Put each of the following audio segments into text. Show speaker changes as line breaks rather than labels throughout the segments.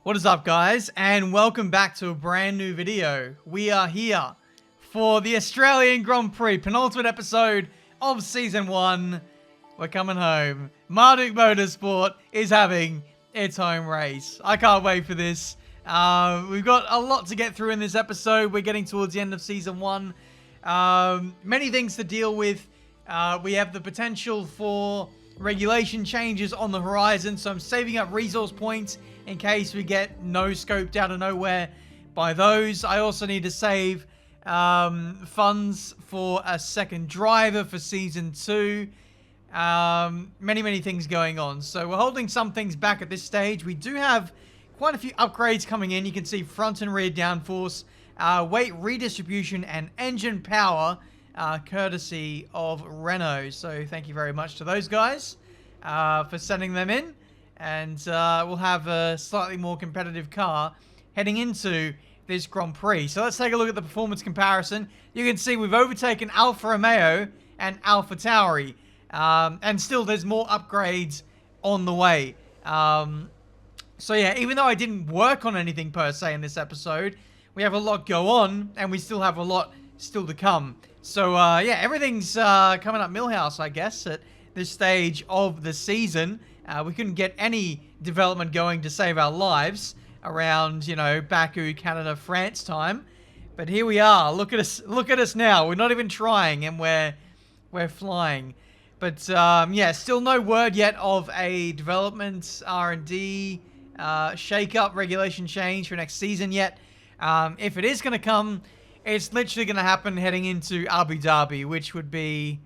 What is up, guys, and welcome back to a brand new video. We are here for the Australian Grand Prix, penultimate episode of Season 1. We're coming home. Marduk Motorsport is having its home race. I can't wait for this. We've got a lot to get through in this episode. We're getting towards the end of Season 1. Many things to deal with. We have the potential for regulation changes on the horizon, so I'm saving up resource points in case we get no-scoped out of nowhere by those. I also need to save funds for a second driver for Season 2. Many things going on. So we're holding some things back at this stage. We do have quite a few upgrades coming in. You can see front and rear downforce, weight redistribution, and engine power, courtesy of Renault. So thank you very much to those guys for sending them in. And we'll have a slightly more competitive car heading into this Grand Prix. So let's take a look at the performance comparison. You can see we've overtaken Alfa Romeo and Alfa Tauri. And still there's more upgrades on the way. So yeah, even though I didn't work on anything per se in this episode, we have a lot go on, and we still have a lot still to come. So yeah, everything's coming up Millhouse, I guess, at this stage of the season. We couldn't get any development going to save our lives around, you know, Baku, Canada, France time. But here we are. Look at us now. We're not even trying, and we're flying. But yeah, still no word yet of a development, R&D, shake-up, regulation change for next season yet. If it is going to come, it's literally going to happen heading into Abu Dhabi, which would be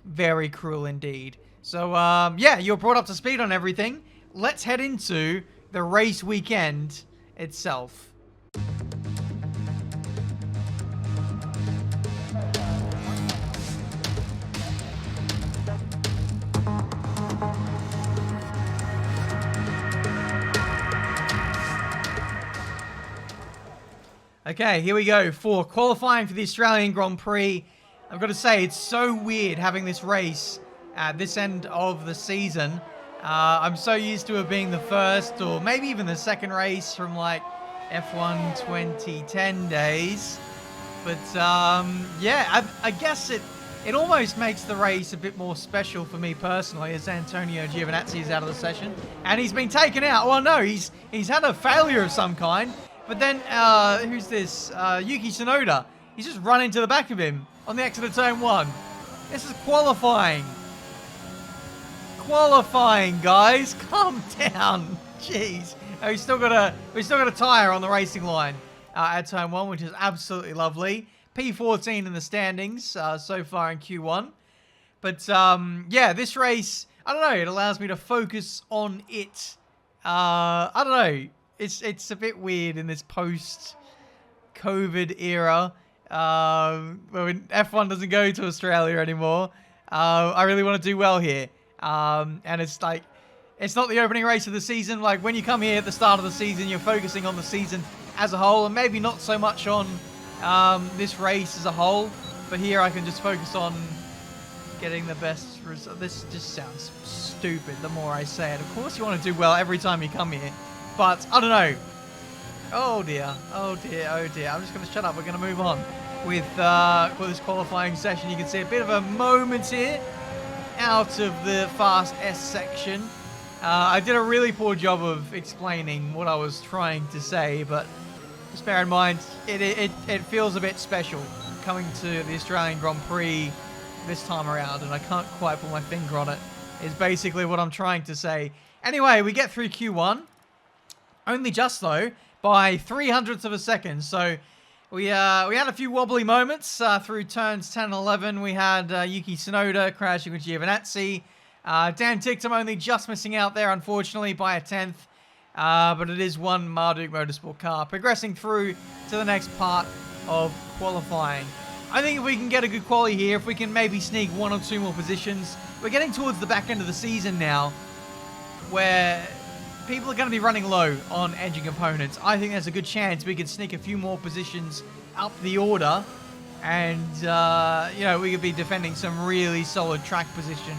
very cruel indeed. So, yeah, you're brought up to speed on everything. Let's head into the race weekend itself. Okay, here we go for qualifying for the Australian Grand Prix. I've got to say, it's so weird having this race at this end of the season. I'm so used to it being the first or maybe even the second race from like F1 2010 days. But yeah, I guess it almost makes the race a bit more special for me personally, as Antonio Giovinazzi is out of the session. And he's been taken out. Well, no, he's had a failure of some kind. But then, who's this? Yuki Tsunoda. He's just run into the back of him on the exit of turn 1. This is qualifying. Qualifying, guys. Calm down. Jeez. Oh, we still got a tire on the racing line at turn 1, which is absolutely lovely. P14 in the standings so far in Q1. But yeah, this race, I don't know. It allows me to focus on it. I don't know. It's a bit weird in this post-COVID era. When F1 doesn't go to Australia anymore. I really want to do well here. And it's like, it's not the opening race of the season. Like, when you come here at the start of the season, you're focusing on the season as a whole, and maybe not so much on this race as a whole. But here I can just focus on getting the best result. This just sounds stupid the more I say it. Of course you want to do well every time you come here. But, I don't know. Oh dear. Oh dear. Oh dear. I'm just going to shut up. We're going to move on with this qualifying session. You can see a bit of a moment here out of the Fast S section. I did a really poor job of explaining what I was trying to say, but just bear in mind, it feels a bit special coming to the Australian Grand Prix this time around, and I can't quite put my finger on it, is basically what I'm trying to say. Anyway, we get through Q1. Only just, though, by 0.03 of a second. So we had a few wobbly moments through turns 10 and 11. We had Yuki Tsunoda crashing with Giovinazzi. Dan Ticktum only just missing out there, unfortunately, by a 10th. But it is one Marduk Motorsport car progressing through to the next part of qualifying. I think if we can get a good quality here, if we can maybe sneak 1 or 2 more positions, we're getting towards the back end of the season now, where people are going to be running low on engine components. I think there's a good chance we could sneak a few more positions up the order, and you know, we could be defending some really solid track position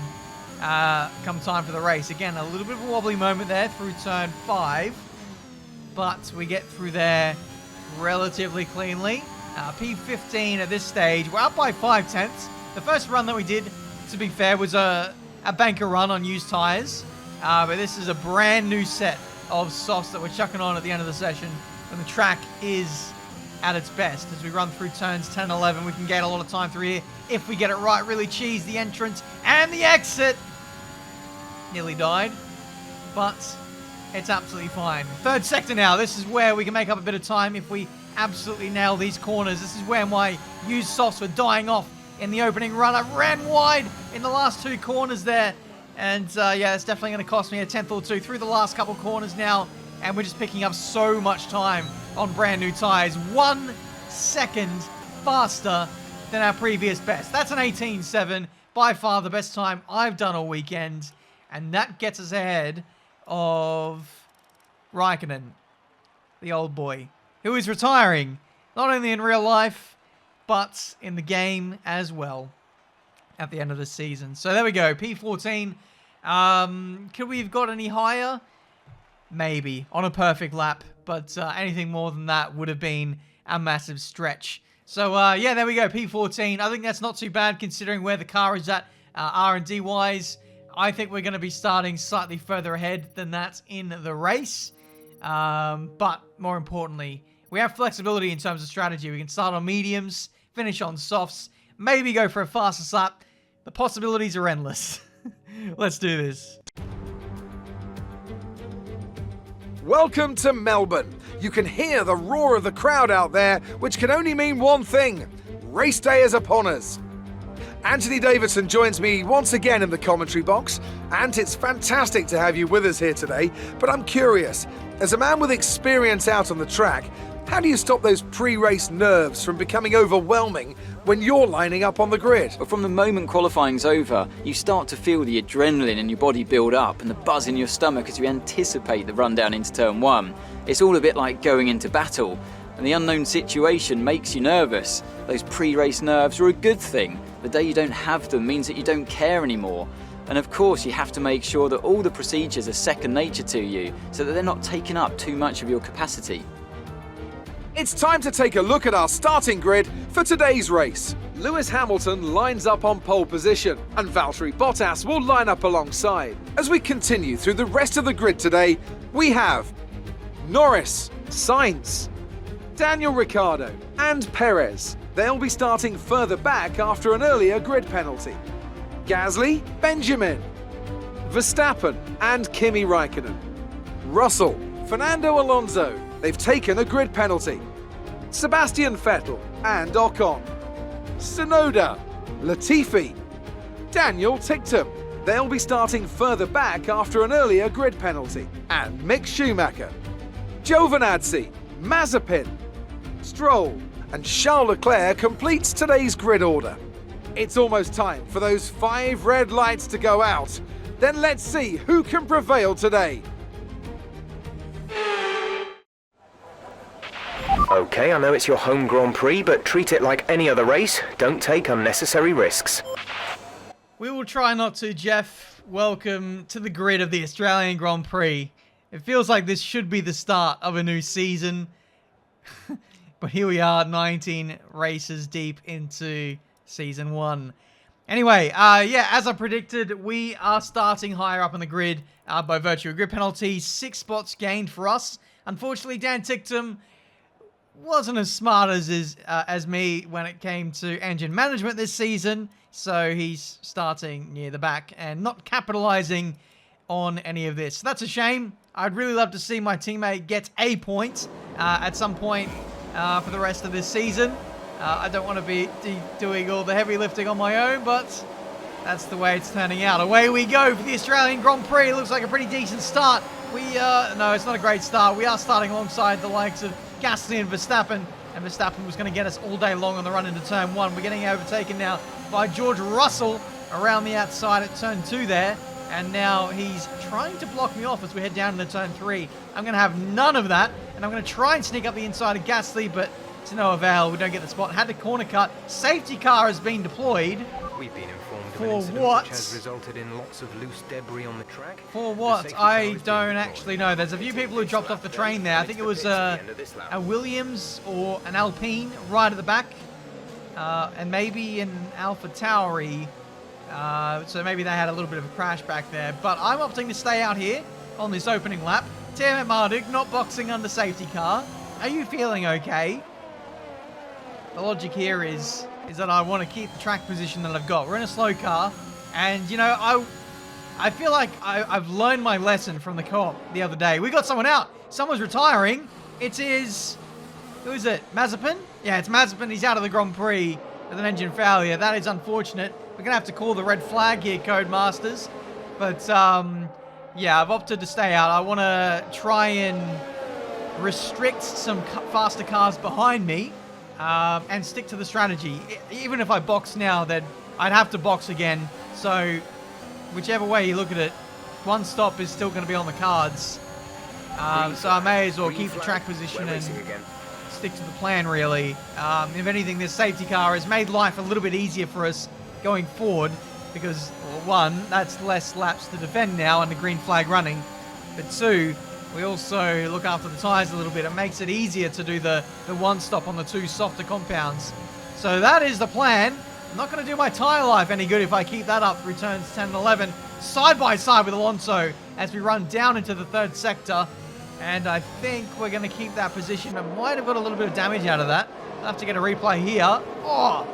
come time for the race. Again, a little bit of a wobbly moment there through turn 5. but we get through there relatively cleanly. P15 at this stage. We're up by 5/10. The first run that we did, to be fair, was a banker run on used tires. But this is a brand new set of softs that we're chucking on at the end of the session when the track is at its best. As we run through turns 10 and 11, we can gain a lot of time through here if we get it right. Really cheese the entrance and the exit. Nearly died, but it's absolutely fine. Third sector now. This is where we can make up a bit of time if we absolutely nail these corners. This is where my used softs were dying off in the opening run. I ran wide in the last two corners there. And yeah, it's definitely going to cost me a tenth or two through the last couple corners now. And we're just picking up so much time on brand new tires. 1 second faster than our previous best. That's an 18.7. By far the best time I've done all weekend. And that gets us ahead of Raikkonen, the old boy, who is retiring, not only in real life, but in the game as well at the end of the season. So there we go, P14. Could we have got any higher? Maybe, on a perfect lap, but anything more than that would have been a massive stretch. So yeah, there we go, P14. I think that's not too bad considering where the car is at R&D wise. I think we're going to be starting slightly further ahead than that in the race. But more importantly, we have flexibility in terms of strategy. We can start on mediums, finish on softs, maybe go for a faster lap. The possibilities are endless. Let's do this.
Welcome to Melbourne. You can hear the roar of the crowd out there, which can only mean one thing. Race day is upon us. Anthony Davidson joins me once again in the commentary box, and it's fantastic to have you with us here today. But I'm curious, as a man with experience out on the track, how do you stop those pre-race nerves from becoming overwhelming when you're lining up on the grid?
But from the moment qualifying's over, you start to feel the adrenaline in your body build up and the buzz in your stomach as you anticipate the run down into turn 1. It's all a bit like going into battle, and the unknown situation makes you nervous. Those pre-race nerves are a good thing. The day you don't have them means that you don't care anymore. And of course, you have to make sure that all the procedures are second nature to you so that they're not taking up too much of your capacity.
It's time to take a look at our starting grid for today's race. Lewis Hamilton lines up on pole position, and Valtteri Bottas will line up alongside. As we continue through the rest of the grid today, we have Norris, Sainz, Daniel Ricciardo, and Perez. They'll be starting further back after an earlier grid penalty. Gasly, Benjamin, Verstappen, and Kimi Raikkonen. Russell, Fernando Alonso. They've taken a grid penalty. Sebastian Vettel and Ocon. Tsunoda, Latifi, Daniel Ticktum. They'll be starting further back after an earlier grid penalty. And Mick Schumacher, Giovinazzi, Mazepin, Stroll, and Charles Leclerc completes today's grid order. It's almost time for those 5 red lights to go out. Then let's see who can prevail today.
Okay, I know it's your home Grand Prix, but treat it like any other race. Don't take unnecessary risks.
We will try not to, Jeff. Welcome to the grid of the Australian Grand Prix. It feels like this should be the start of a new season. But here we are, 19 races deep into Season 1. Anyway, yeah, as I predicted, we are starting higher up on the grid by virtue of grid penalties. 6 spots gained for us. Unfortunately, Dan Ticktum wasn't as smart as me when it came to engine management this season, so he's starting near the back and not capitalizing on any of this. So that's a shame. I'd really love to see my teammate get a point at some point for the rest of this season. I don't want to be doing all the heavy lifting on my own, but that's the way it's turning out. Away we go for the Australian Grand Prix. It looks like a pretty decent start. No, it's not a great start. We are starting alongside the likes of Gasly and Verstappen was going to get us all day long on the run into turn 1. We're getting overtaken now by George Russell around the outside at turn 2 there, and now he's trying to block me off as we head down into turn 3. I'm going to have none of that, and I'm going to try and sneak up the inside of Gasly, but To no avail. We don't get the spot. Had the corner cut. Safety car has been deployed.
We've been informed of
For
an incident
what?
which has resulted in lots of loose debris on the track.
For
The
what?
safety car
I
is being
don't
deployed.
actually know. There's a few people who dropped off the train there. I think it was a Williams or an Alpine right at the back. And maybe an Alpha Tauri. So maybe they had a little bit of a crash back there. But I'm opting to stay out here on this opening lap. Tiametmarduk not boxing under safety car. Are you feeling okay? The logic here is that I want to keep the track position that I've got. We're in a slow car. And, you know, I feel like I've learned my lesson from the co-op the other day. We got someone out. Someone's retiring. It is... Who is it? Mazepin? Yeah, it's Mazepin. He's out of the Grand Prix with an engine failure. That is unfortunate. We're going to have to call the red flag here, Codemasters. But, yeah, I've opted to stay out. I want to try and restrict some faster cars behind me and stick to the strategy. Even if I box now, then I'd have to box again. So, whichever way you look at it, one stop is still going to be on the cards. So I may as well keep the track position and stick to the plan, really. If anything, this safety car has made life a little bit easier for us going forward because, well, one, that's less laps to defend now and the green flag running. But two, we also look after the tyres a little bit. It makes it easier to do the one stop on the two softer compounds. So that is the plan. I'm not going to do my tyre life any good if I keep that up. Returns 10 and 11. Side by side with Alonso as we run down into the third sector. And I think we're going to keep that position. I might have got a little bit of damage out of that. I'll have to get a replay here. Oh,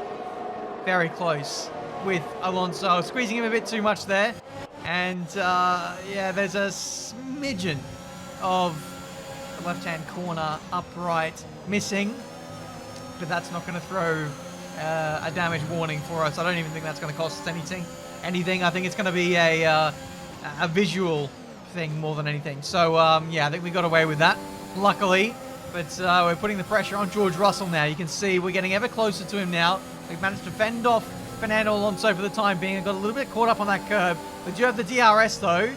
very close with Alonso. Squeezing him a bit too much there. And, yeah, there's a smidgen of the left-hand corner upright missing. But that's not going to throw a damage warning for us. I don't even think that's going to cost us anything. I think it's going to be a visual thing more than anything. So, yeah, I think we got away with that, luckily. But we're putting the pressure on George Russell now. You can see we're getting ever closer to him now. We've managed to fend off Fernando Alonso for the time being. I got a little bit caught up on that curb. We do have the DRS, though,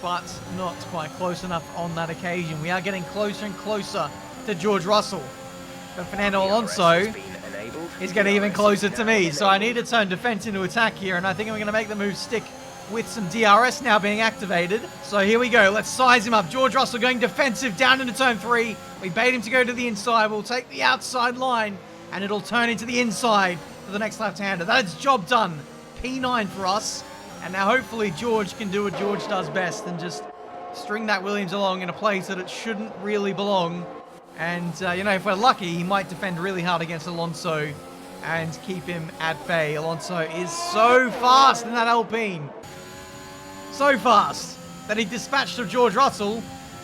but not quite close enough on that occasion. We are getting closer and closer to George Russell. But Fernando Alonso is getting even closer to me. So I need to turn defense into attack here, and I think I'm going to make the move stick with some DRS now being activated. So here we go. Let's size him up. George Russell going defensive down into turn 3. We bait him to go to the inside. We'll take the outside line, and it'll turn into the inside for the next left-hander. That is job done. P9 for us. And now hopefully George can do what George does best and just string that Williams along in a place that it shouldn't really belong. And, you know, if we're lucky, he might defend really hard against Alonso and keep him at bay. Alonso is so fast in that Alpine. So fast that he dispatched of George Russell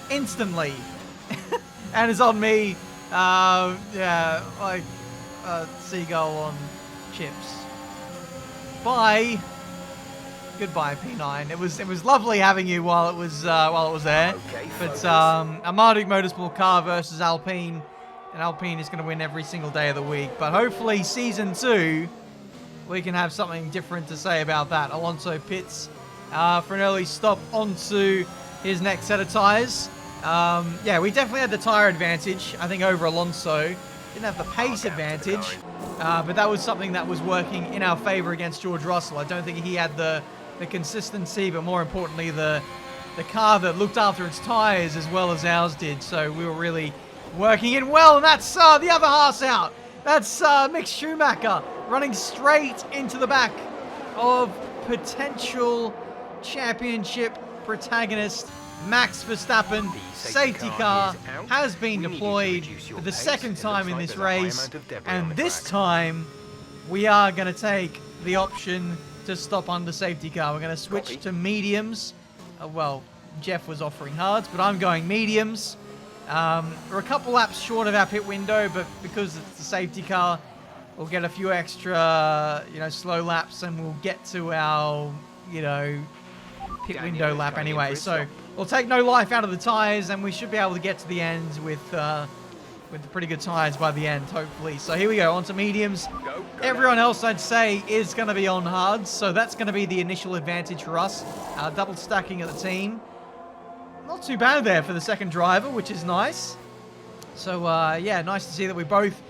instantly. And is on me, yeah, like a seagull on chips. Bye. Goodbye, P9. It was lovely having you while it was there.
Okay,
but a Marduk Motorsport car versus Alpine, and Alpine is going to win every single day of the week. But hopefully, season 2, we can have something different to say about that. Alonso pits for an early stop onto his next set of tyres. Yeah, we definitely had the tyre advantage, I think, over Alonso. Didn't have the pace advantage, but that was something that was working in our favour against George Russell. I don't think he had the consistency, but more importantly, the car that looked after its tyres as well as ours did. So we were really working in well, and that's the other Haas out. That's Mick Schumacher running straight into the back of potential championship protagonist Max Verstappen. Safety car has been deployed for the second time in this race, and this time we are going to take the option to stop under safety car. We're going to switch to mediums. Well, Jeff was offering hards, but I'm going mediums. We're a couple laps short of our pit window, but because it's the safety car, we'll get a few extra, slow laps, and we'll get to our, pit window lap anyway. So we'll take no life out of the tyres, and we should be able to get to the end with the pretty good tyres by the end, hopefully. So here we go, onto mediums. Everyone else, I'd say, is going to be on hards, so that's going to be the initial advantage for us. Double stacking at the team. Not too bad there for the second driver, which is nice. So, yeah, nice to see that we both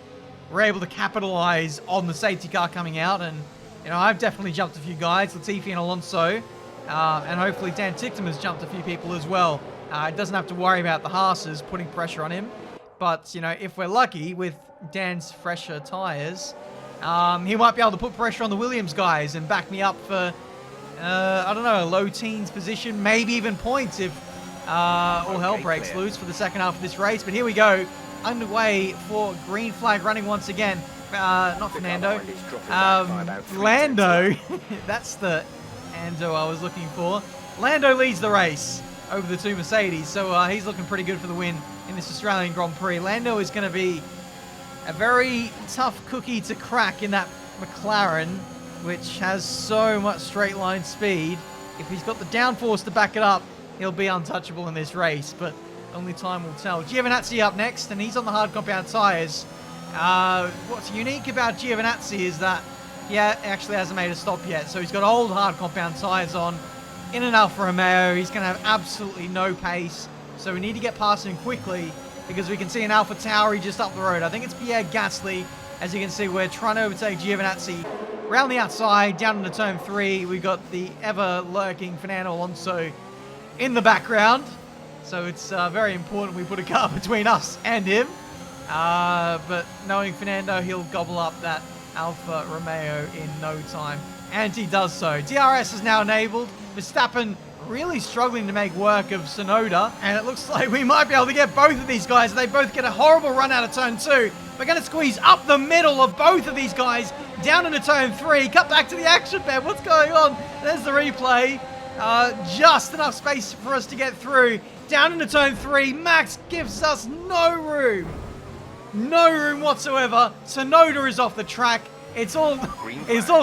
were able to capitalize on the safety car coming out. And, you know, I've definitely jumped a few guys, Latifi and Alonso. And hopefully Dan Ticktum has jumped a few people as well. Doesn't have to worry about the Haas's putting pressure on him. But, you know, if we're lucky with Dan's fresher tyres, he might be able to put pressure on the Williams guys and back me up for, I don't know, a low teens position, maybe even points if all hell breaks loose for the second half of this race. But here we go, underway for green flag running once again. Not Fernando, Lando. That's the Ando I was looking for. Lando leads the race over the two Mercedes, so he's looking pretty good for the win in this Australian Grand Prix. Lando is going to be a very tough cookie to crack in that McLaren, which has so much straight line speed. If he's got the downforce to back it up, he'll be untouchable in this race, but only time will tell. Giovinazzi up next, and he's on the hard compound tyres. What's unique about Giovinazzi is that he actually hasn't made a stop yet, so he's got old hard compound tyres on. In an Alfa Romeo, he's going to have absolutely no pace, so we need to get past him quickly, because we can see an Alpha Tauri just up the road. I think it's Pierre Gasly. As you can see, we're trying to overtake Giovinazzi around the outside, down into turn 3. We've got the ever-lurking Fernando Alonso in the background, so it's very important we put a car between us and him. But knowing Fernando, he'll gobble up that Alfa Romeo in no time, and he does so. DRS is now enabled. Verstappen really struggling to make work of Tsunoda, and it looks like we might be able to get both of these guys. They both get a horrible run out of turn 2. We're going to squeeze up the middle of both of these guys down into turn 3. Cut back to the action bed. What's going on? There's the replay. Just enough space for us to get through. Down into turn 3. Max gives us no room. No room whatsoever. Tsunoda is off the track. It's all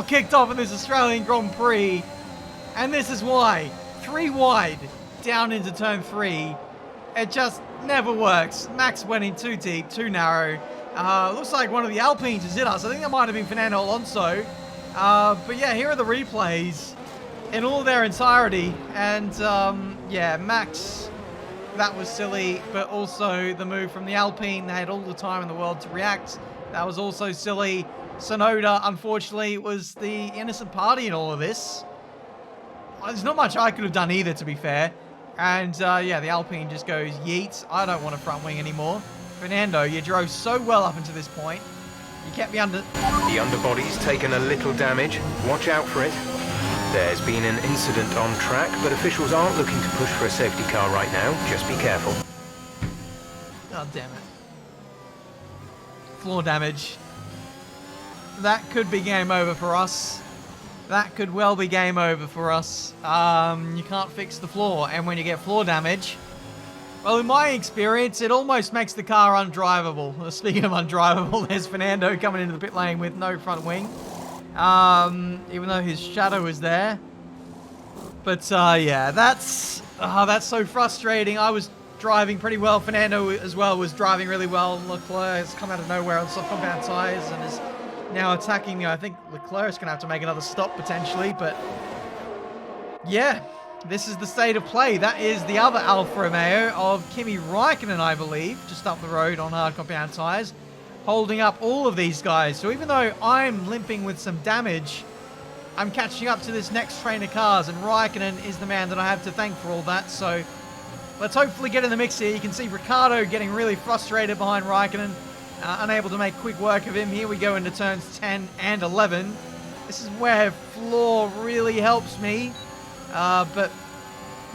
kicked off in this Australian Grand Prix. And this is why. 3 wide down into turn 3. It just never works. Max went in too deep, too narrow. Looks like one of the Alpines has hit us. I think that might have been Fernando Alonso. But yeah, here are the replays in all their entirety. And yeah, Max, that was silly. But also the move from the Alpine. They had all the time in the world to react. That was also silly. Tsunoda, unfortunately, was the innocent party in all of this. There's not much I could have done either, to be fair. And yeah, the Alpine just goes yeet. I don't want a front wing anymore. Fernando, you drove so well up until this point. You kept me under...
The underbody's taken a little damage. Watch out for it. There's been an incident on track, but officials aren't looking to push for a safety car right now. Just be careful.
God damn it. Floor damage. That could be game over for us. That could well be game over for us. You can't fix the floor, and when you get floor damage, well, in my experience, it almost makes the car undrivable. Speaking of undrivable, there's Fernando coming into the pit lane with no front wing, even though his shadow is there. But yeah, that's so frustrating. I was driving pretty well. Fernando as well was driving really well. Leclerc has come out of nowhere on soft compound tyres and is now attacking me. I think Leclerc's going to have to make another stop potentially, but yeah, this is the state of play. That is the other Alfa Romeo of Kimi Räikkönen, I believe, just up the road on hard compound tyres, holding up all of these guys. So even though I'm limping with some damage, I'm catching up to this next train of cars, and Räikkönen is the man that I have to thank for all that. So let's hopefully get in the mix here. You can see Ricciardo getting really frustrated behind Räikkönen. Unable to make quick work of him. Here we go into turns 10 and 11. This is where floor really helps me. But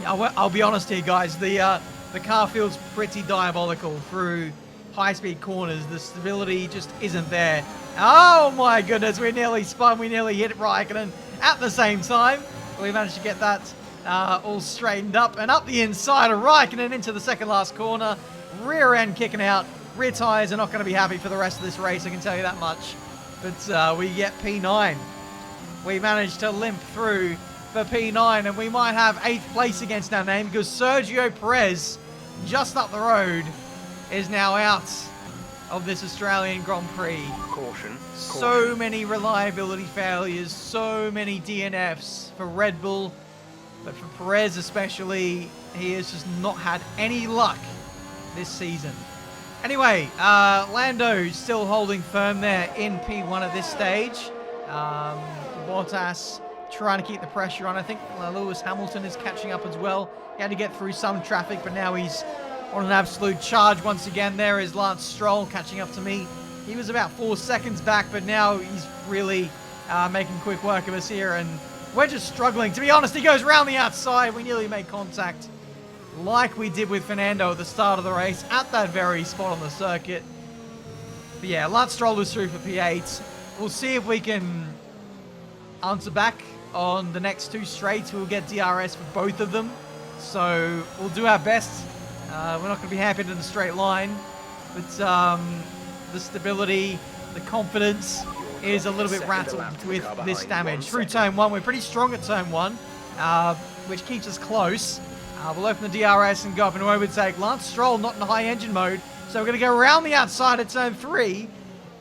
I'll be honest here, guys. The car feels pretty diabolical through high-speed corners. The stability just isn't there. Oh my goodness, we nearly spun. We nearly hit Räikkönen at the same time. We managed to get that all straightened up. And up the inside of Räikkönen into the second last corner. Rear end kicking out. Rear tyres are not going to be happy for the rest of this race, I can tell you that much. But we get P9. We managed to limp through for P9, and we might have 8th place against our name because Sergio Perez, just up the road, is now out of this Australian Grand Prix.
Caution.
So many reliability failures, so many DNFs for Red Bull, but for Perez especially, he has just not had any luck this season. Anyway, Lando still holding firm there in P1 at this stage. Bottas trying to keep the pressure on. I think Lewis Hamilton is catching up as well. He had to get through some traffic, but now he's on an absolute charge once again. There is Lance Stroll catching up to me. He was about 4 seconds back, but now he's really making quick work of us here, and we're just struggling. To be honest, he goes around the outside. We nearly made contact like we did with Fernando at the start of the race at that very spot on the circuit. But yeah, Lance Stroll is through for P8. We'll see if we can answer back on the next 2 straights. We'll get DRS for both of them. So we'll do our best. We're not going to be happy in the straight line. But the stability, the confidence is a little bit rattled with this damage. Through turn 1, we're pretty strong at turn 1, which keeps us close. We'll open the DRS and go up and overtake. Lance Stroll not in high engine mode, so we're going to go around the outside at turn 3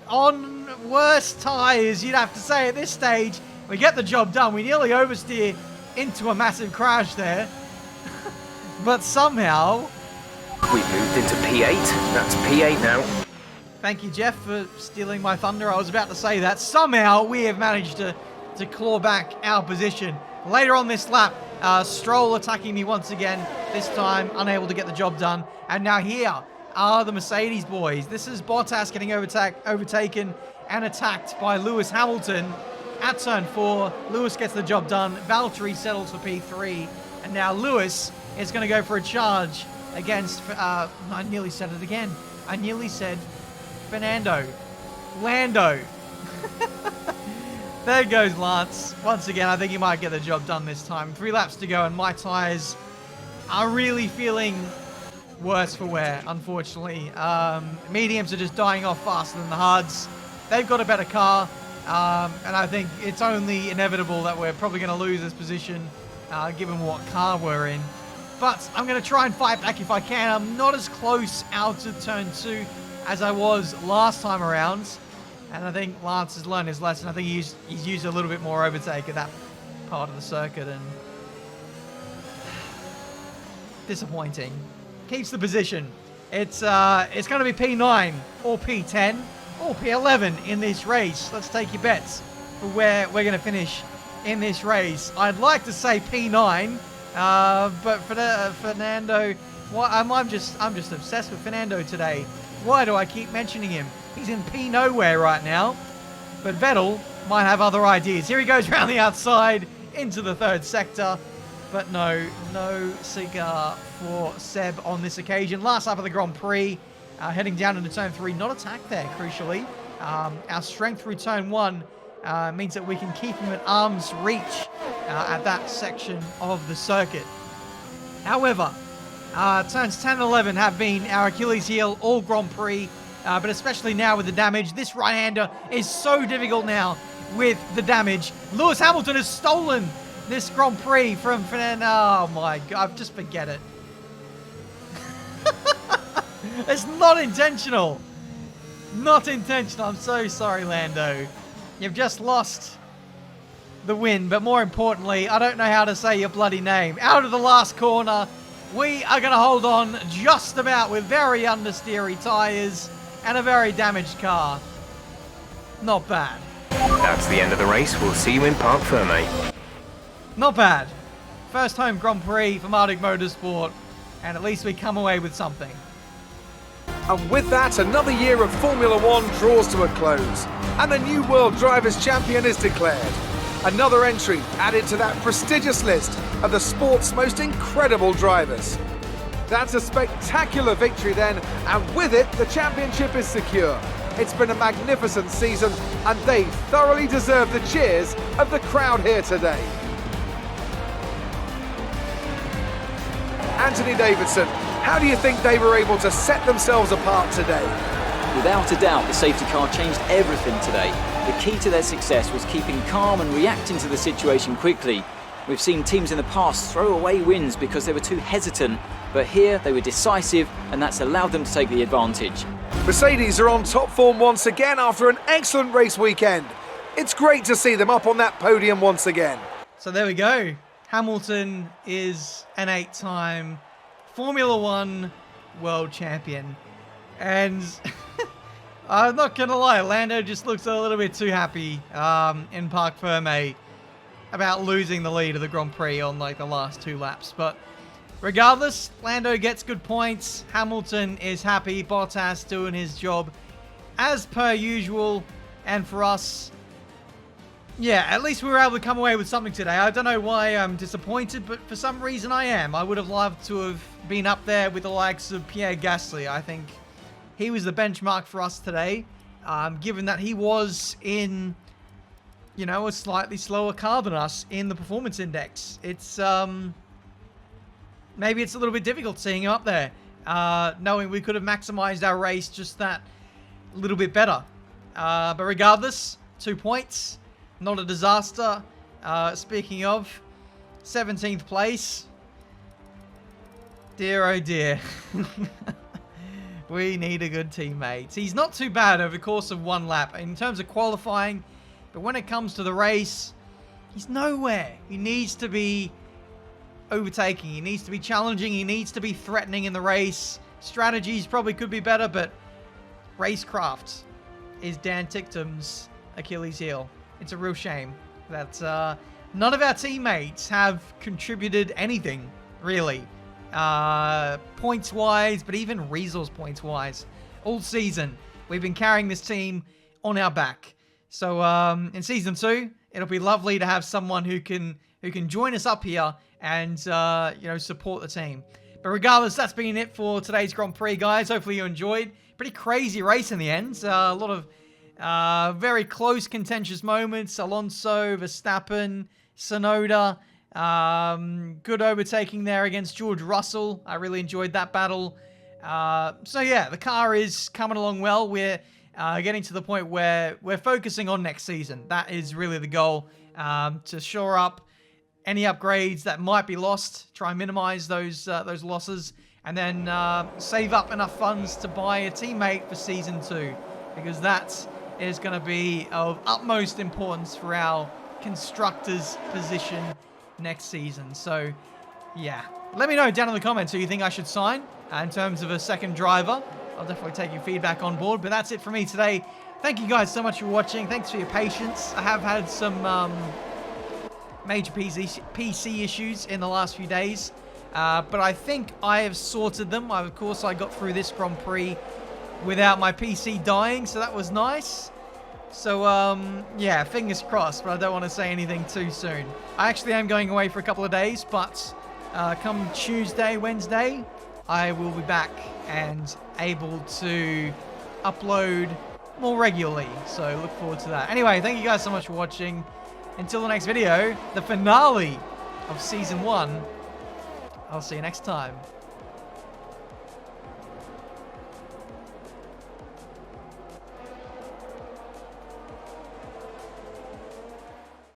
on worse tyres, you'd have to say at this stage. We get the job done. We nearly oversteer into a massive crash there. But somehow...
We've moved into P8. That's P8 now.
Thank you, Jeff, for stealing my thunder. I was about to say that. Somehow we have managed to claw back our position. Later on this lap, Stroll attacking me once again. This time, unable to get the job done. And now here are the Mercedes boys. This is Bottas getting overtaken and attacked by Lewis Hamilton. At turn 4, Lewis gets the job done. Valtteri settles for P3. And now Lewis is going to go for a charge against... I nearly said it again. I nearly said Fernando. Lando. There goes Lance. Once again, I think he might get the job done this time. 3 laps to go, and my tyres are really feeling worse for wear, unfortunately. Mediums are just dying off faster than the hards. They've got a better car. And I think it's only inevitable that we're probably going to lose this position, given what car we're in. But I'm going to try and fight back if I can. I'm not as close out of turn 2 as I was last time around. And I think Lance has learned his lesson. I think he's used a little bit more overtake at that part of the circuit. And disappointing. Keeps the position. It's going to be P9 or P10. or P11 in this race. Let's take your bets for where we're going to finish in this race. I'd like to say P9, but for Fernando, I'm just obsessed with Fernando today. Why do I keep mentioning him? He's in P nowhere right now, but Vettel might have other ideas. Here he goes round the outside into the third sector, but no cigar for Seb on this occasion. Last lap of the Grand Prix, heading down into turn 3. Not attacked there, crucially. Our strength through turn 1 means that we can keep him at arm's reach at that section of the circuit. However, turns 10 and 11 have been our Achilles heel all Grand Prix, but especially now with the damage. This right-hander is so difficult now with the damage. Lewis Hamilton has stolen this Grand Prix from Fernando. Oh my God, just forget it. It's not intentional. Not intentional. I'm so sorry, Lando. You've just lost the win, but more importantly, I don't know how to say your bloody name. Out of the last corner, we are going to hold on just about with very understeery tyres and a very damaged car. Not bad.
That's the end of the race. We'll see you in Parc Ferme.
Not bad. First home Grand Prix for Marduk Motorsport, and at least we come away with something.
And with that, another year of Formula One draws to a close, and a new World Drivers' Champion is declared. Another entry added to that prestigious list of the sport's most incredible drivers. That's a spectacular victory then, and with it, the championship is secure. It's been a magnificent season, and they thoroughly deserve the cheers of the crowd here today. Anthony Davidson, how do you think they were able to set themselves apart today?
Without a doubt, the safety car changed everything today. The key to their success was keeping calm and reacting to the situation quickly. We've seen teams in the past throw away wins because they were too hesitant, but here they were decisive, and that's allowed them to take the advantage.
Mercedes are on top form once again after an excellent race weekend. It's great to see them up on that podium once again.
So there we go. Hamilton is an 8-time Formula One world champion. And I'm not going to lie, Lando just looks a little bit too happy in Parc Ferme about losing the lead of the Grand Prix on like the last 2 laps. But regardless, Lando gets good points. Hamilton is happy. Bottas doing his job as per usual. And for us, yeah, at least we were able to come away with something today. I don't know why I'm disappointed, but for some reason I am. I would have loved to have been up there with the likes of Pierre Gasly. I think he was the benchmark for us today, given that he was in, you know, a slightly slower car than us in the performance index. It's, maybe it's a little bit difficult seeing him up there, knowing we could have maximized our race just that little bit better. But regardless, 2 points, not a disaster. Speaking of, 17th place. Dear, oh dear. We need a good teammate. He's not too bad over the course of 1 lap in terms of qualifying, but when it comes to the race, he's nowhere. He needs to be overtaking. He needs to be challenging. He needs to be threatening in the race. Strategies probably could be better, but racecraft is Dan Ticktum's Achilles heel. It's a real shame that none of our teammates have contributed anything, really. Points-wise, but even resource points-wise. All season, we've been carrying this team on our back. So in Season 2, it'll be lovely to have someone who can join us up here and you know, support the team. But regardless, that's been it for today's Grand Prix, guys. Hopefully you enjoyed. Pretty crazy race in the end. A lot of very close, contentious moments. Alonso, Verstappen, Tsunoda. Good overtaking there against George Russell. I really enjoyed that battle. So yeah, the car is coming along well. We're getting to the point where we're focusing on next season. That is really the goal, to shore up any upgrades that might be lost, try and minimize those losses, and then save up enough funds to buy a teammate for Season 2, because that is going to be of utmost importance for our constructors' position next season. So yeah, let me know down in the comments who you think I should sign in terms of a second driver. I'll definitely take your feedback on board. But that's it for me today. Thank you guys so much for watching. Thanks for your patience. I have had some major PC issues in the last few days, but I think I have sorted them. Of course, I got through this Grand Prix without my PC dying, so that was nice. So, yeah, fingers crossed, but I don't want to say anything too soon. I actually am going away for a couple of days, but come Tuesday, Wednesday, I will be back and able to upload more regularly. So look forward to that. Anyway, thank you guys so much for watching. Until the next video, the finale of Season 1, I'll see you next time.